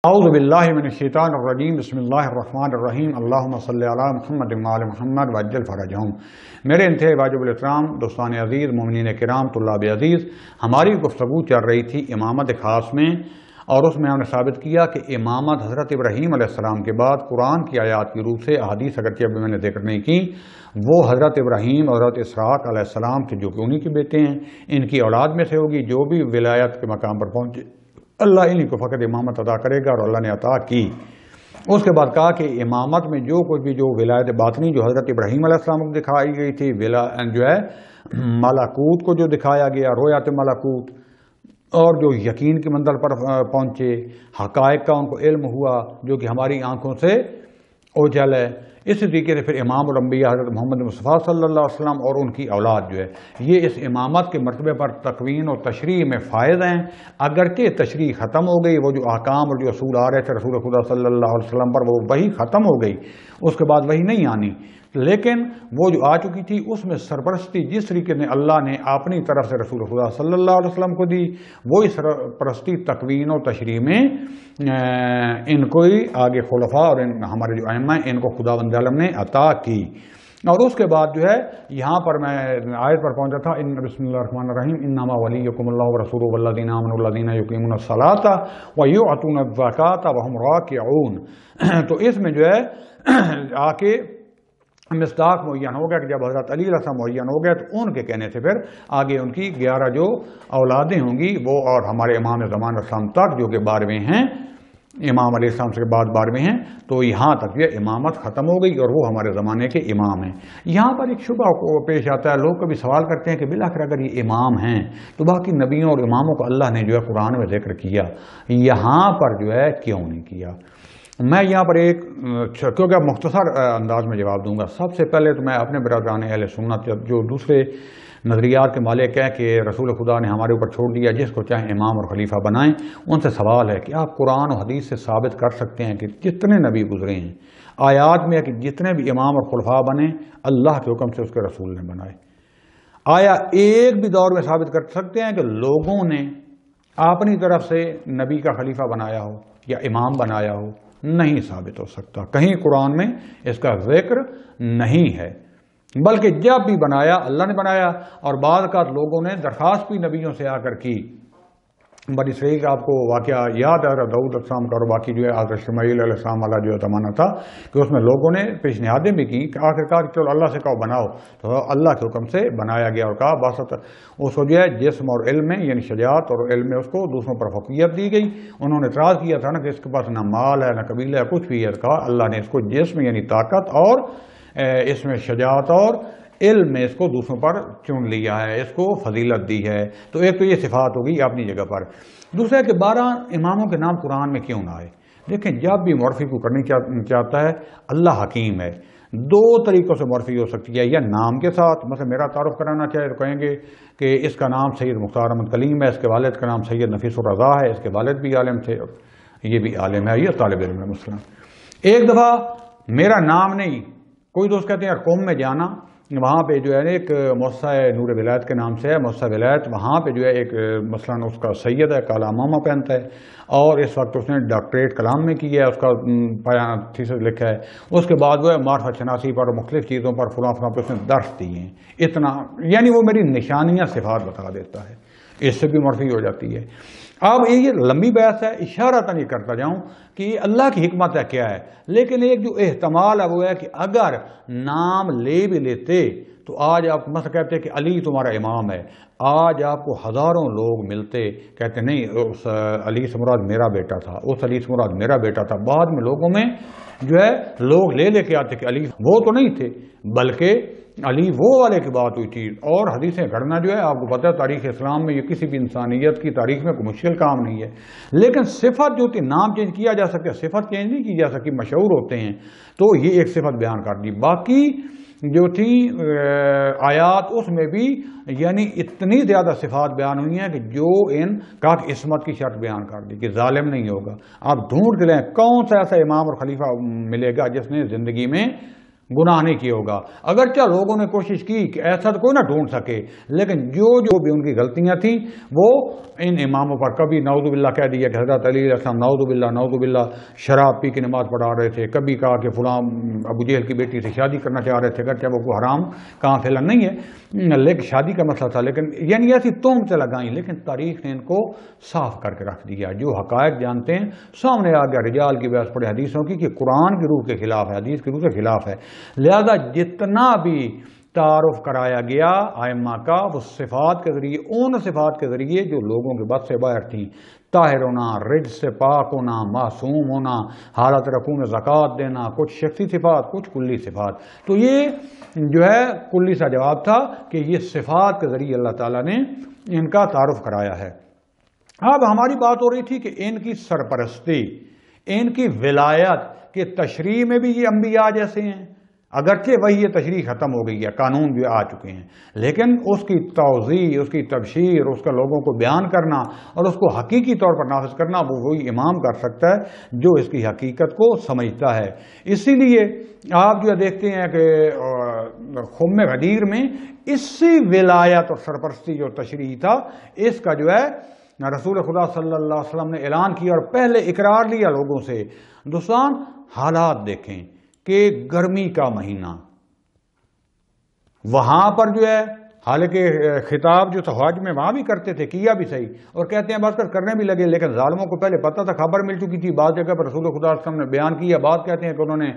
اعوذ باللہ من الشیطان الرجیم بسم اللہ الرحمن الرحیم اللہم صلی علی محمد وعلی محمد وعجل فرجہم۔ میرے انتہائی واجب الاحترام دوستان عزیز، مومنین کرام، طلاب عزیز، ہماری گفتگو چل رہی تھی امامت خاص میں، اور اس میں ہم نے ثابت کیا کہ امامت حضرت ابراہیم علیہ السلام کے بعد قرآن کی آیات کی روح سے احادیث اگرچہ ابھی میں نے ذکر نہیں کی، وہ حضرت ابراہیم اور حضرت اسحاق علیہ السلام کے جو کہ انہی کے بیٹے ہیں، ان کی اولاد میں سے ہوگی۔ جو بھی ولایت کے مقام پر پہنچے اللہ انہی کو فقط امامت عطا کرے گا، اور اللہ نے عطا کی۔ اس کے بعد کہا کہ امامت میں جو کچھ بھی جو ولایت باطنی جو حضرت ابراہیم علیہ السلام کو دکھائی گئی تھی، جو ہے ملکوت کو جو دکھایا گیا، رویات ملکوت، اور جو یقین کی منزل پر پہنچے، حقائق کا ان کو علم ہوا جو کہ ہماری آنکھوں سے اوجھل ہے۔ اسی طریقے سے پھر امام الانبیاء حضرت محمد مصطفیٰ صلی اللہ علیہ وسلم اور ان کی اولاد جو ہے، یہ اس امامت کے مرتبے پر تکوین اور تشریح میں فائز ہیں۔ اگرچہ تشریح ختم ہو گئی، وہ جو احکام اور جو اصول آ رہے تھے رسول خدا صلی اللہ علیہ وسلم پر، وہ وہی ختم ہو گئی، اس کے بعد وہی نہیں آنی، لیکن وہ جو آ چکی تھی اس میں سرپرستی جس طریقے سے اللہ نے اپنی طرف سے رسول خدا صلی اللہ علیہ وسلم کو دی، وہی سرپرستی تکوین و تشریح میں ان کو ہی آگے خلفاء اور ہمارے جو ائمہ ہیں ان کو خداوند عالم نے عطا کی۔ اور اس کے بعد جو ہے یہاں پر میں آیت پر پہنچا تھا، بسم اللہ الرحمن الرحیم، انما ولیکم اللہ ورسولہ والذین آمنوا الذین یقیمون الصلاۃ ویؤتون الزکاۃ وہم راکعون۔ تو اس میں جو ہے آ کے مصداق معین ہو گیا کہ جب حضرت علی علیہ السلام معین ہو گئے تو ان کے کہنے سے پھر آگے ان کی 11 جو اولادیں ہوں گی وہ، اور ہمارے امام زمان اسلام تک جو کہ 12ویں ہیں، امام علیہ السلام سے بعد 12ویں ہیں، تو یہاں تک یہ امامت ختم ہو گئی اور وہ ہمارے زمانے کے امام ہیں۔ یہاں پر ایک شبہ کو پیش آتا ہے، لوگ کبھی سوال کرتے ہیں کہ بالآخر اگر یہ امام ہیں تو باقی نبیوں اور اماموں کو اللہ نے جو ہے قرآن میں ذکر کیا، یہاں پر جو ہے کیوں نہیں کیا؟ میں یہاں پر ایک کیونکہ اب مختصر انداز میں جواب دوں گا۔ سب سے پہلے تو میں اپنے برادران اہل سنت جو دوسرے نظریات کے مالک ہیں کہ رسول خدا نے ہمارے اوپر چھوڑ دیا جس کو چاہیں امام اور خلیفہ بنائیں، ان سے سوال ہے کہ آپ قرآن و حدیث سے ثابت کر سکتے ہیں کہ جتنے نبی گزرے ہیں، آیات میں ہے کہ جتنے بھی امام اور خلفاء بنے اللہ کے حکم سے اس کے رسول نے بنائے؟ آیا ایک بھی دور میں ثابت کر سکتے ہیں کہ لوگوں نے اپنی طرف سے نبی کا خلیفہ بنایا ہو یا امام بنایا ہو؟ نہیں ثابت ہو سکتا، کہیں قرآن میں اس کا ذکر نہیں ہے، بلکہ جب بھی بنایا اللہ نے بنایا، اور بعض اوقات لوگوں نے درخواست بھی نبیوں سے آ کر کی۔ بنی اسرائیل کا آپ کو واقعہ یاد ہے، داؤد علیہ السلام کا، اور باقی جو ہے حضرت شمعیل علیہ السلام والا جو زمانہ تھا کہ اس میں لوگوں نے پیشنہادیں بھی کی کہ آخرکار چلو اللہ سے کہو بناؤ، تو اللہ کے حکم سے بنایا گیا، اور کہا باسط اس کو جو ہے جسم اور علم میں یعنی شجاعت اور علم میں اس کو دوسروں پر فوقیت دی گئی۔ انہوں نے اعتراض کیا تھا نا کہ اس کے پاس نہ مال ہے نہ قبیلہ ہے، کچھ بھی ہے، کہا اللہ نے اس کو جسم یعنی طاقت اور اس میں شجاعت اور علم میں اس کو دوسروں پر چن لیا ہے، اس کو فضیلت دی ہے۔ تو ایک تو یہ صفات ہوگی اپنی جگہ پر۔ دوسرا کہ 12 اماموں کے نام قرآن میں کیوں نہ آئے؟ دیکھیں جب بھی معرفی کو کرنی چاہتا ہے اللہ حکیم ہے، 2 طریقوں سے معرفی ہو سکتی ہے، یا نام کے ساتھ، مثلا میرا تعارف کرانا چاہے تو کہیں گے کہ اس کا نام سید مختار احمد کلیم ہے، اس کے والد کا نام سید نفیس الرضا ہے، اس کے والد بھی عالم تھے، یہ بھی عالم ہے، یہ طالب علم ہے مثلا۔ ایک دفعہ میرا نام نہیں، کوئی دوست کہتے ہیں یار قوم میں جانا، وہاں پہ جو ہے ایک مؤسسہ نور ولایت کے نام سے ہے، مؤسسہ ولایت، وہاں پہ جو ہے ایک مثلا اس کا سید ہے، کالا امامہ پہنتا ہے، اور اس وقت اس نے ڈاکٹریٹ کلام میں کی ہے، اس کا تھیسس لکھا ہے، اس کے بعد وہ ہے معرفت شناسی پر مختلف چیزوں پر فلاں فلاں پہ اس نے درس دیے ہیں، اتنا یعنی وہ میری نشانیاں صفات بتا دیتا ہے، اس سے بھی معرفی ہو جاتی ہے۔ اب یہ لمبی بحث ہے، اشارتاً یہ کرتا جاؤں کہ یہ اللہ کی حکمت ہے کیا ہے، لیکن ایک جو احتمال ہے وہ ہے کہ اگر نام لے بھی لیتے تو آج آپ مثلا کہتے کہ علی تمہارا امام ہے، آج آپ کو ہزاروں لوگ ملتے کہتے نہیں اس علی سے مراد میرا بیٹا تھا، اس علی سے مراد میرا بیٹا تھا۔ بعد میں لوگوں میں جو ہے لوگ لے کے آتے کہ علی وہ تو نہیں تھے بلکہ علی وہ والے کی بات ہوئی تھی، اور حدیثیں گھڑنا جو ہے آپ کو پتہ ہے تاریخ اسلام میں یہ کسی بھی انسانیت کی تاریخ میں کوئی مشکل کام نہیں ہے، لیکن صفت جو تھی نام چینج کیا جا سکتا ہے، صفت چینج نہیں کی جا سکتی، مشہور ہوتے ہیں، تو یہ ایک صفت بیان کر دی۔ باقی جو تھی آیات اس میں بھی یعنی اتنی زیادہ صفات بیان ہوئی ہیں کہ جو ان کا عصمت کی شرط بیان کر دی کہ ظالم نہیں ہوگا۔ آپ ڈھونڈ کے لیں کون سا ایسا امام اور خلیفہ ملے گا جس نے زندگی میں گناہ نہیں کیا ہوگا۔ اگرچہ لوگوں نے کوشش کی کہ ایسا تو کوئی نہ ڈھونڈ سکے، لیکن جو بھی ان کی غلطیاں تھیں وہ ان اماموں پر کبھی نعوذ باللہ کہہ دیا کہ حضرت علی علیہ السلام نعوذ باللہ شراب پی کے نماز پڑھا رہے تھے، کبھی کہا کہ فلاں ابو جہل کی بیٹی سے شادی کرنا چاہ رہے تھے، اگرچہ وہ کوئی حرام کہاں پھیلا نہیں ہے، لیکن شادی کا مسئلہ تھا، لیکن یعنی ایسی تہمتیں لگائیں، لیکن تاریخ نے ان کو صاف کر کے رکھ دیا۔ جو حقائق جانتے ہیں سامنے آ گیا، رجال کی بحث پڑے حدیثوں کی کہ قرآن کی روح کے خلاف ہے، حدیث کی روح کے خلاف ہے، لہذا جتنا بھی تعارف کرایا گیا ائمہ کا وہ صفات کے ذریعے، ان صفات کے ذریعے جو لوگوں کے بس سے باہر تھیں، طاہر ہونا، رجس سے پاک ہونا، معصوم ہونا، حالت رکوع میں زکوٰۃ دینا، کچھ شخصی صفات کچھ کلی صفات، تو یہ جو ہے کلی سا جواب تھا کہ یہ صفات کے ذریعے اللہ تعالیٰ نے ان کا تعارف کرایا ہے۔ اب ہماری بات ہو رہی تھی کہ ان کی سرپرستی، ان کی ولایت کے تشریح میں بھی یہ انبیاء جیسے ہیں، اگرچہ وہی یہ تشریح ختم ہو گئی ہے، قانون بھی آ چکے ہیں، لیکن اس کی توضیح، اس کی تبشیر، اس کا لوگوں کو بیان کرنا اور اس کو حقیقی طور پر نافذ کرنا وہ وہی امام کر سکتا ہے جو اس کی حقیقت کو سمجھتا ہے۔ اسی لیے آپ جو دیکھتے ہیں کہ خم غدیر میں اسی ولایت اور سرپرستی جو تشریح تھا، اس کا جو ہے رسول خدا صلی اللہ علیہ وسلم نے اعلان کیا اور پہلے اقرار لیا لوگوں سے۔ دوستان حالات دیکھیں کہ گرمی کا مہینہ وہاں پر جو ہے، حالانکہ خطاب جو تھا حج میں وہاں بھی کرتے تھے، کیا بھی صحیح، اور کہتے ہیں بات کر کرنے بھی لگے، لیکن ظالموں کو پہلے پتہ تھا، خبر مل چکی تھی، بعض جگہ پر رسول خدا صلی اللہ علیہ وسلم نے بیان کیا، بعض کہتے ہیں کہ انہوں نے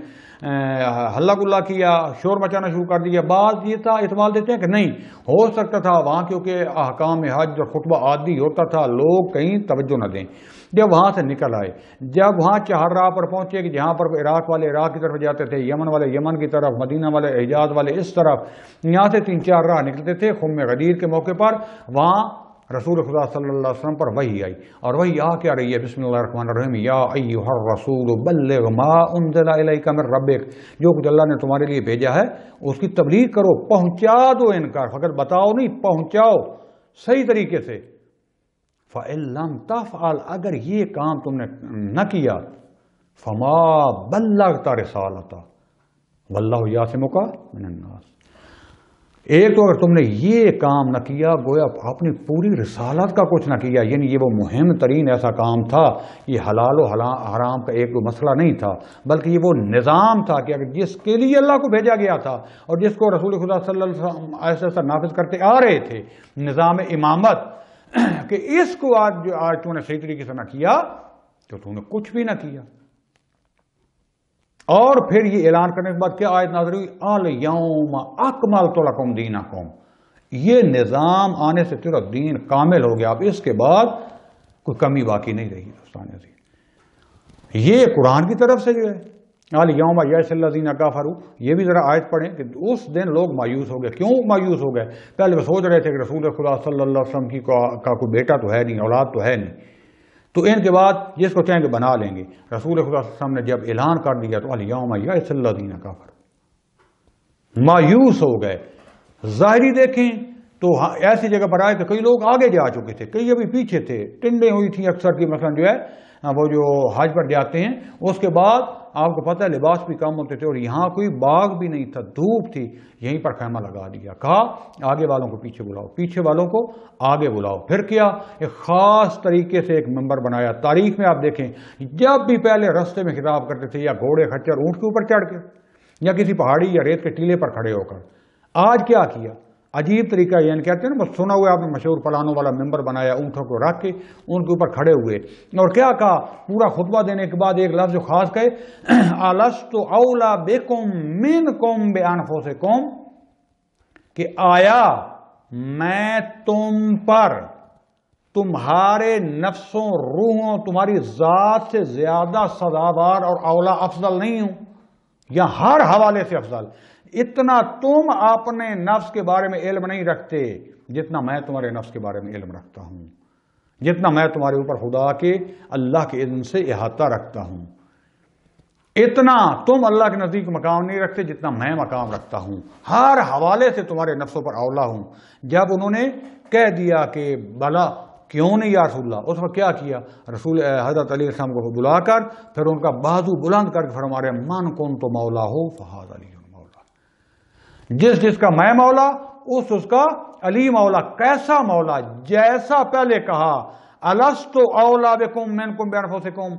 ہلہ گلا کیا، شور مچانا شروع کر دیا، بعض یہ تھا احتمال دیتے ہیں کہ نہیں ہو سکتا تھا وہاں کیونکہ احکام حج اور خطبہ عادی ہوتا تھا، لوگ کہیں توجہ نہ دیں۔ جب وہاں سے نکل آئے، جب وہاں چہار راہ پر پہنچے کہ جہاں پر عراق والے عراق کی طرف جاتے تھے، یمن والے یمن کی طرف، مدینہ والے حجاز والے اس طرف، یہاں سے 3-4 راہ نکلتے تھے، خم غدیر کے موقع پر وہاں رسول خدا صلی اللہ علیہ وسلم پر وحی آئی، اور وحی آ کیا رہی ہے؟ بسم اللہ الرحمن الرحیم، یا ایھا الرسول بلغ ما انزل الیک من ربک، جو کچھ اللہ نے تمہارے لیے بھیجا ہے اس کی تبلیغ کرو، پہنچا دو، ان کا فقط بتاؤ نہیں، پہنچاؤ صحیح طریقے سے۔ فَإِن لَمْ تَفْعَلْ، اگر یہ کام تم نے نہ کیا، فَمَا بَلَّغْتَ رِسَالَتَهُ وَاللَّهُ يَعْصِمُكَ مِنَ النَّاسِ، ایک تو اگر تم نے یہ کام نہ کیا، گویا اپنی پوری رسالت کا کچھ نہ کیا، یعنی یہ وہ مہم ترین ایسا کام تھا، یہ حلال و حرام کا ایک مسئلہ نہیں تھا، بلکہ یہ وہ نظام تھا کہ اگر جس کے لیے اللہ کو بھیجا گیا تھا اور جس کو رسول خدا صلی اللہ علیہ وسلم ایسا ایسا نافذ کرتے آ رہے تھے، نظام امامت، کہ اس کو آج تو نے صحیح طریقے سے نہ کیا تو تو نے کچھ بھی نہ کیا۔ اور پھر یہ اعلان کرنے کے بعد کیا آیت نازل ہوئی؟ الیوم اکملت لکم دینکم، یہ نظام آنے سے تیرا دین کامل ہو گیا، اب اس کے بعد کوئی کمی باقی نہیں رہی۔ دوستان عزیز، یہ قرآن کی طرف سے جو ہے الیوم یئس الذین کفروا، یہ بھی ذرا آیت پڑھیں کہ اس دن لوگ مایوس ہو گئے۔ کیوں مایوس ہو گئے؟ پہلے وہ سوچ رہے تھے کہ رسول خدا صلی اللہ علیہ وسلم کا کوئی بیٹا تو ہے نہیں، اولاد تو ہے نہیں، تو ان کے بعد جس کو چاہیں گے بنا لیں گے۔ رسول خدا صلی اللہ علیہ وسلم نے جب اعلان کر دیا تو الیوم یئس الذین کفروا، مایوس ہو گئے۔ ظاہری دیکھیں تو ایسی جگہ پر آئے کہ کئی لوگ آگے جا چکے تھے، کئی ابھی پیچھے تھے، ٹنڈیں ہوئی تھیں اکثر کی، مثلا جو ہے وہ جو حج پر جاتے ہیں، اس کے بعد آپ کو پتہ ہے لباس بھی کم ہوتے تھے، اور یہاں کوئی باغ بھی نہیں تھا، دھوپ تھی، یہیں پر خیمہ لگا دیا، کہا آگے والوں کو پیچھے بلاؤ، پیچھے والوں کو آگے بلاؤ۔ پھر کیا؟ ایک خاص طریقے سے ایک ممبر بنایا۔ تاریخ میں آپ دیکھیں جب بھی پہلے رستے میں خطاب کرتے تھے یا گھوڑے خچر اونٹ کے اوپر چڑھ کے یا کسی پہاڑی یا ریت کے ٹیلے پر کھڑے ہو کر، آج کیا کیا؟ عجیب طریقہ، یعنی کہتے ہیں نا بس سنا ہوا آپ نے مشہور پلانوں والا ممبر بنایا، اونٹوں کو رکھ کے ان کے اوپر کھڑے ہوئے، اور کیا کہا؟ پورا خطبہ دینے کے بعد ایک لفظ جو خاص کہے، الست اولی بکم منکم بانفسکم، کہ آیا میں تم پر تمہارے نفسوں، روحوں، تمہاری ذات سے زیادہ سزاوار اور اولا افضل نہیں ہوں، یا ہر حوالے سے افضل؟ اتنا تم اپنے نفس کے بارے میں علم نہیں رکھتے جتنا میں تمہارے نفس کے بارے میں علم رکھتا ہوں، جتنا میں تمہارے اوپر خدا کے اللہ کے اذن سے احاطہ رکھتا ہوں، اتنا تم اللہ کے نزدیک مقام نہیں رکھتے جتنا میں مقام رکھتا ہوں، ہر حوالے سے تمہارے نفسوں پر اولا ہوں۔ جب انہوں نے کہہ دیا کہ بلا کیوں نہیں یا رسول اللہ، اس وقت کیا کیا؟ رسول حضرت علیہ السلام کو بلا کر پھر ان کا بازو بلند کر کے فرما رہے من کنت مولا ہو فہذا علی مولا، جس کا میں مولا اس کا علی مولا. کیسا مولا؟ جیسا پہلے کہا الست اولا بکم منکم بانفسکم،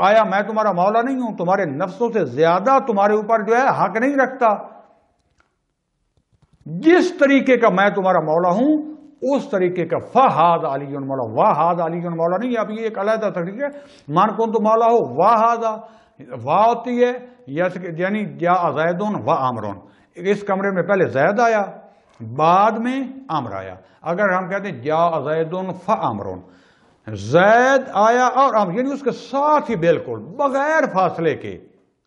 آیا میں تمہارا مولا نہیں ہوں؟ تمہارے نفسوں سے زیادہ تمہارے اوپر جو ہے حق نہیں رکھتا؟ جس طریقے کا میں تمہارا مولا ہوں اس طریقے کا فہذا علی مولا. واہ علی مولا نہیں، اب یہ ایک علیحدہ طریقہ ہے. من کن تو مولا ہو واہ ہوتی ہے، یعنی جا زید و عمرون. اس کمرے میں پہلے زید آیا، بعد میں عمر آیا. اگر ہم کہتے ہیں جا زید فعمرون، زید آیا اور عمر، یعنی اس کے ساتھ ہی بالکل بغیر فاصلے کے.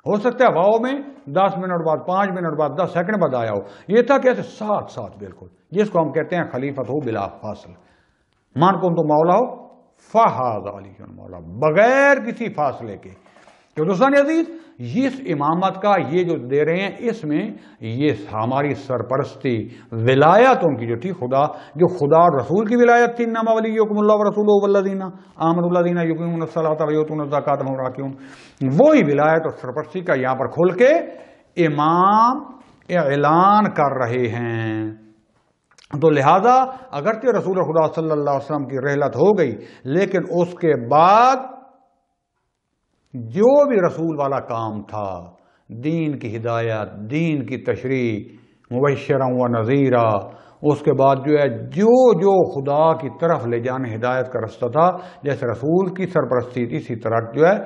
ہو سکتا ہے واؤ میں 10 منٹ بعد، 5 منٹ بعد، 10 سیکنڈ بعد آیا ہو. یہ تھا کیسے؟ ساتھ بالکل، جس کو ہم کہتے ہیں خلیفت ہو بلا فاصل. مان کن تو مولا ہو فہذا علی مولا، بغیر کسی فاصلے کے. تو دوستان عزیز، اس امامت کا یہ جو دے رہے ہیں، اس میں یہ ہماری سرپرستی ولایت ان کی جو تھی، جو خدا اور رسول کی ولایت تھی. انما ولیکم اللہ ورسولہ والذین آمنوا الذین یقیمون الصلاۃ ویؤتون الزکاۃ وهم راکعون. وہی ولایت اور سرپرستی کا یہاں پر کھل کے امام اعلان کر رہے ہیں. تو لہذا اگرچہ رسول خدا صلی اللہ علیہ وسلم کی رحلت ہو گئی، لیکن اس کے بعد جو بھی رسول والا کام تھا، دین کی ہدایت، دین کی تشریح، مبشرا و نذیرا، اس کے بعد جو ہے جو خدا کی طرف لے جانے ہدایت کا رستہ تھا، جیسے رسول کی سرپرستی تھی، اسی طرح جو ہے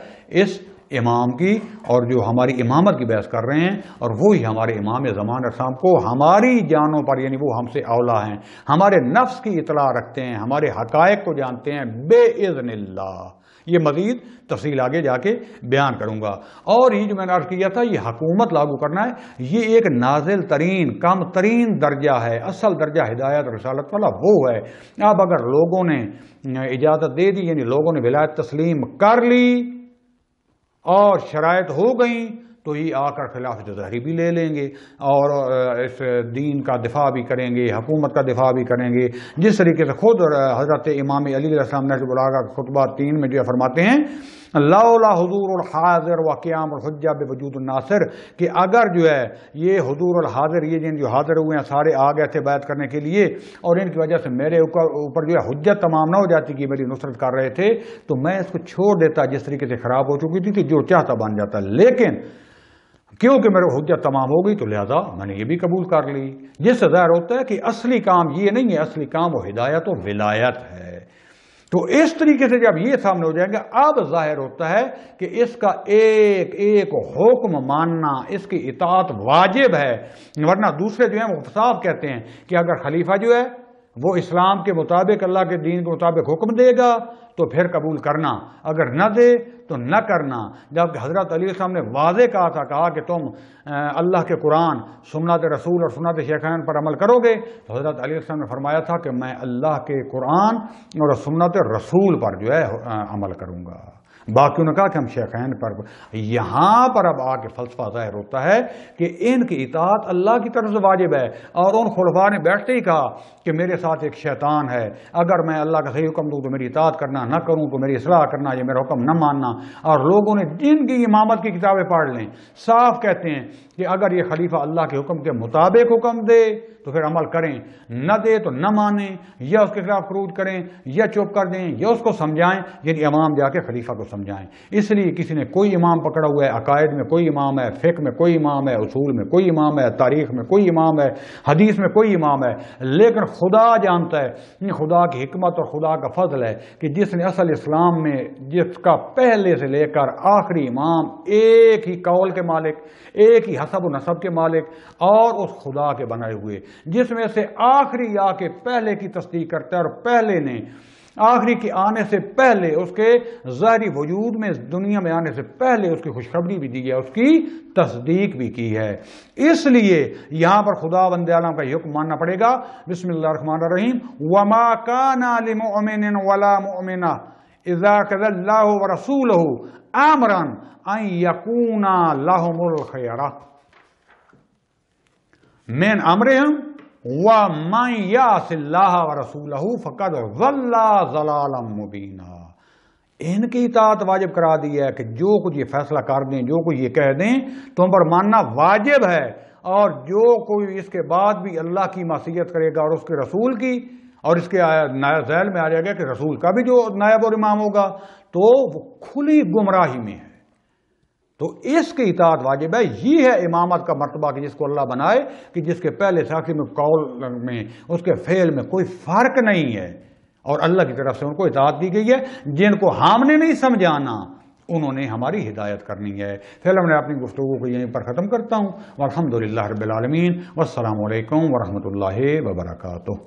اس امام کی، اور جو ہماری امامت کی بحث کر رہے ہیں، اور وہی ہمارے امام زمان اسلام کو ہماری جانوں پر، یعنی وہ ہم سے اولا ہیں، ہمارے نفس کی اطلاع رکھتے ہیں، ہمارے حقائق کو جانتے ہیں بے اذن اللہ. یہ مزید تفصیل آگے جا کے بیان کروں گا. اور یہ جو میں نے عرض کیا تھا، یہ حکومت لاگو کرنا ہے، یہ ایک نازل ترین، کم ترین درجہ ہے. اصل درجہ ہدایت اور رسالت والا وہ ہے. اب اگر لوگوں نے اجازت دے دی، یعنی لوگوں نے ولایت تسلیم کر لی اور شرائط ہو گئیں، تو یہ آ کر خلافت ظاہری بھی لے لیں گے اور اس دین کا دفاع بھی کریں گے، حکومت کا دفاع بھی کریں گے. جس طریقے سے خود حضرت امام علی علیہ السلام نہج البلاغہ کا خطبہ 3 میں جو فرماتے ہیں، لولا حضور الحاضر و قیام الحجہ بوجود الناصر، کہ اگر جو ہے یہ حضور الحاضر، یہ جن جو حاضر ہوئے ہیں سارے آ گئے تھے بیعت کرنے کے لیے، اور ان کی وجہ سے میرے اوپر جو ہے حجت تمام نہ ہو جاتی کہ میری نصرت کر رہے تھے، تو میں اس کو چھوڑ دیتا. جس طریقے سے خراب ہو چکی تھی جو چاہتا بن جاتا. لیکن کیونکہ میرے حجت تمام ہو گئی تو لہذا میں نے یہ بھی قبول کر لی. جس سے ظاہر ہوتا ہے کہ اصلی کام یہ نہیں ہے، اصلی کام وہ ہدایت و ولایت ہے. تو اس طریقے سے جب یہ سامنے ہو جائے گا، اب ظاہر ہوتا ہے کہ اس کا ایک ایک حکم ماننا، اس کی اطاعت واجب ہے. ورنہ دوسرے جو ہیں وہ صاف کہتے ہیں کہ اگر خلیفہ جو ہے وہ اسلام کے مطابق، اللہ کے دین کے مطابق حکم دے گا تو پھر قبول کرنا، اگر نہ دے تو نہ کرنا. جبکہ حضرت علیہ السلام نے واضح کہا کہ تم اللہ کے قرآن، سنت رسول اور سنت شیخین پر عمل کرو گے، تو حضرت علیہ السلام نے فرمایا تھا کہ میں اللہ کے قرآن اور سنت رسول پر جو ہے عمل کروں گا. باقیوں نے کہا کہ ہم شیخین پر. یہاں پر اب آ کے فلسفہ ظاہر ہوتا ہے کہ ان کی اطاعت اللہ کی طرف سے واجب ہے. اور ان خلفاء نے بیٹھتے ہی کہا کہ میرے ساتھ ایک شیطان ہے، اگر میں اللہ کا صحیح حکم دوں تو میری اطاعت کرنا، نہ کروں تو میری اصلاح کرنا، یہ میرا حکم نہ ماننا. اور لوگوں نے جن کی امامت کی کتابیں پڑھ لیں، صاف کہتے ہیں کہ اگر یہ خلیفہ اللہ کے حکم کے مطابق حکم دے تو پھر عمل کریں، نہ دے تو نہ مانیں، یا اس کے خلاف خروج کریں، یا چپ کر دیں، یا اس کو سمجھائیں. یعنی امام جا کے خلیفہ کو سمجھائیں. اس لیے کسی نے کوئی امام پکڑا ہوا ہے، عقائد میں کوئی امام ہے، فقہ میں کوئی امام ہے، اصول میں کوئی امام ہے، تاریخ میں کوئی امام ہے، حدیث میں کوئی امام ہے. لیکن خدا جانتا ہے، خدا کی حکمت اور خدا کا فضل ہے کہ جس نے اصل اسلام میں، جس کا پہلے سے لے کر آخری امام ایک ہی قول کے مالک، ایک ہی حسب و نسب کے مالک، اور اس خدا کے بنائے ہوئے، جس میں سے آخری آ کے پہلے کی تصدیق کرتا ہے، اور پہلے نے آخری کے آنے سے پہلے، اس کے ظاہری وجود میں دنیا میں آنے سے پہلے اس کی خوشخبری بھی دی ہے، اس کی تصدیق بھی کی ہے. اس لیے یہاں پر خدا بند عالم کا حکم ماننا پڑے گا. بسم اللہ الرحمن الرحیم. وما كان لمؤمن ولا مؤمنة اذا قضى الله ورسوله امرا ان يكون لهم الخيرة من امرهم وَمَنْ يَعْصِ اللَّهَ وَرَسُولَهُ فَقَدْ ضَلَّ ضَلَالًا مُبِينًا. ان کی اطاعت واجب کرا دی ہے کہ جو کچھ یہ فیصلہ کر دیں، جو کچھ یہ کہہ دیں، تم پر ماننا واجب ہے. اور جو کوئی اس کے بعد بھی اللہ کی معصیت کرے گا اور اس کے رسول کی، اور اس کے ذیل میں آ جائے گا کہ رسول کا بھی جو نائب اور امام ہوگا، تو وہ کھلی گمراہی میں ہے۔ تو اس کی اطاعت واجب ہے۔ یہ ہے امامت کا مرتبہ کہ جس کو اللہ بنائے کہ جس کے پہلے سے آخر میں قول میں، اس کے فعل میں کوئی فرق نہیں ہے، اور اللہ کی طرف سے ان کو اطاعت دی گئی ہے۔ جن کو ہم نے نہیں سمجھانا انہوں نے ہماری ہدایت کرنی ہے۔ پھر میں اپنی گفتگو کو یہیں پر ختم کرتا ہوں۔ والحمدللہ رب العالمین، والسلام علیکم ورحمۃ اللہ وبرکاتہ۔